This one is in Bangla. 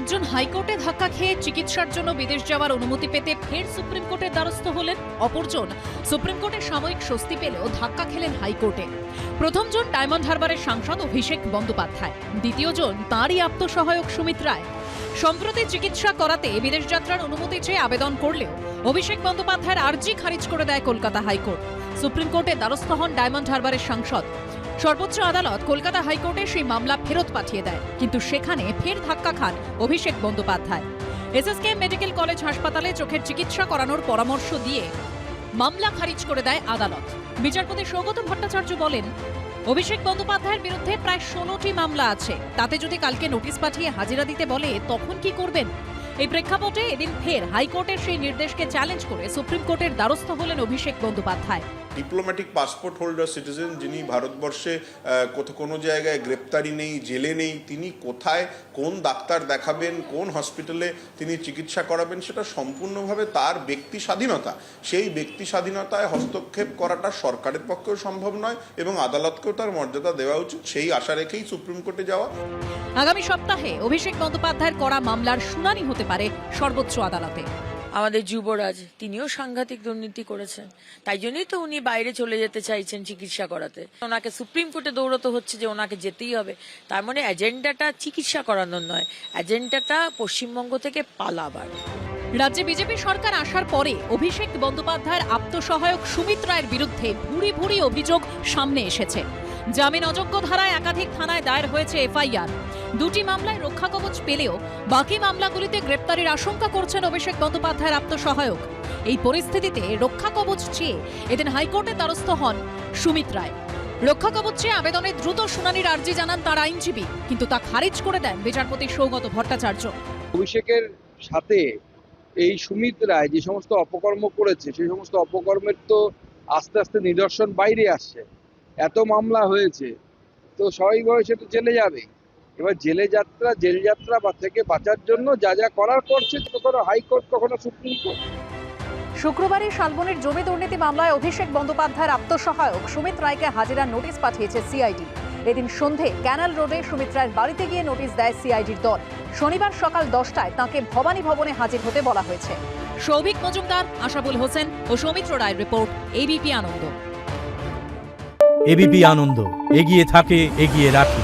একজন হাইকোর্টে ধাক্কা খেয়ে চিকিৎসার জন্য বিদেশ যাওয়ার অনুমতি পেতে ফের সুপ্রিম কোর্টের দ্বারস্থ হলেন। অপরজন সুপ্রিম কোর্টে সাময়িক স্বস্তি পেলেও ধাক্কা খেলেন হাইকোর্টে। প্রথমজন ডায়মন্ড হারবারের সাংসদ অভিষেক বন্দ্যোপাধ্যায়, দ্বিতীয়জন তাঁরই আত্মসহায়ক সুমিত রায়। সম্প্রতি চিকিৎসা করাতে বিদেশ যাত্রার অনুমতি চেয়ে আবেদন করলেও অভিষেক বন্দ্যোপাধ্যায়ের আর্জি খারিজ করে দেয় কলকাতা হাইকোর্ট। সুপ্রিম কোর্টে দ্বারস্থ হন ডায়মন্ড হারবারের সাংসদ। সর্বোচ্চ আদালত কলকাতা হাইকোর্টে সেই মামলা ফেরত পাঠিয়ে দেয়, কিন্তু সেখানে ফের ধাক্কা খান Abhishek Bandyopadhyay. SSKM medical college হাসপাতালে চোখের চিকিৎসা করানোর পরামর্শ দিয়ে মামলা খারিজ করে দেয় আদালত। বিচারপতি সৌগত ভট্টাচার্য বলেন, অভিষেক বন্দ্যোপাধ্যায়ের বিরুদ্ধে প্রায় 16টি মামলা আছে, তাতে যদি কালকে নোটিশ পাঠিয়ে হাজিরা দিতে বলে তখন কি করবেন? এই প্রেক্ষাপটে এদিন ফের হাইকোর্টের সেই নির্দেশকে চ্যালেঞ্জ করে সুপ্রিম কোর্টের দ্বারস্থ হলেন Abhishek Bandyopadhyay. Diplomatic passport holder citizen, যিনি ভারতবর্ষে কোনো জায়গায় গ্রেপ্তারি নেই, জেলে নেই, তিনি কোথায় কোন ডাক্তার দেখাবেন, কোন হসপিটালে তিনি চিকিৎসা করাবেন, সেটা সম্পূর্ণভাবে তার ব্যক্তি স্বাধীনতা। সেই ব্যক্তি স্বাধীনতায় হস্তক্ষেপ করাটা সরকারের পক্ষেও সম্ভব নয় এবং আদালতকেও তার মর্যাদা দেওয়া উচিত, সেই আশা রেখেই সুপ্রিম কোর্টে যাওয়া। আগামী সপ্তাহে অভিষেক বন্দ্যোপাধ্যায়ের করা মামলার শুনানি হতে পারে সর্বোচ্চ আদালতে। আমাদের যুবরাজ, তিনিও সাংঘাতিক দুর্নীতি করেছেন, তাই জন্যই তো উনি বাইরে চলে যেতে চাইছেন চিকিৎসা করাতে। ওনাকে সুপ্রিম কোর্টে দৌড়তে হচ্ছে যে ওনাকে যেতেই হবে। তার মানে এজেন্ডাটা চিকিৎসা করানোর নয়, এজেন্ডাটা পশ্চিমবঙ্গ থেকে পালাবার। রাজ্যে বিজেপি সরকার আসার পরে অভিষেক বন্দ্যোপাধ্যায়ের আত্মসহায়ক সুমিত রায়ের বিরুদ্ধে ভুরি ভুরি অভিযোগ সামনে এসেছে। জামিন অযোগ্য ধারায় একাধিক থানায় দায়ের হয়েছে এফআইআর। দুটি মামলায় রক্ষা কবচ পেলেও বাকি মামলাগুলিতে গ্রেপ্তারির আশঙ্কা করছেন অভিষেক বন্দ্যোপাধ্যায়ের আত্মসহায়ক। এই পরিস্থিতিতে রক্ষা কবচ চেয়ে এদিন হাইকোর্টে দ্বারস্থ হন সুমিত রায়। রক্ষা কবচ চেয়ে আবেদনে দ্রুত শুনানির আর্জি জানান তার আইনজীবী, কিন্তু তা খারিজ করে দেন বিচারপতি সৌগত ভট্টাচার্য। অভিষেকের সাথে এই সুমিত রায় যে সমস্ত অপকর্ম করেছে, সেই সমস্ত অপকর্মের তো আস্তে আস্তে নিদর্শন বাইরে আসছে। এত মামলা হয়েছে, তো স্বাভাবিকভাবে সে তো জেলে যাবে। এবার জেল যাত্রা বা থেকে বাঁচার জন্য যা যা করার করছে, কখনো হাইকোর্ট কখনো সুপ্রিম কোর্ট। শুক্রবারই শালবনির জমি দুর্নীতি মামলায় অভিষেক বন্দ্যোপাধ্যায়ের আত্মসহায়ক সুমিত রায়কে হাজিরার নোটিশ পাঠিয়েছে সিআইডি। এদিন সন্ধে ক্যানাল রোডে সুমিত রায়ের বাড়িতে গিয়ে নোটিশ দেয় সিআইডির দল। শনিবার সকাল 10টায় তাঁকে ভবানী ভবনে হাজির হতে বলা হয়েছে। সৌভিক মজুমদার, আশাবুল হোসেন ও সৌমিত্র রায়ের রিপোর্ট, এবিপি আনন্দ। এবিপি আনন্দ, এগিয়ে থাকে, এগিয়ে রাখে।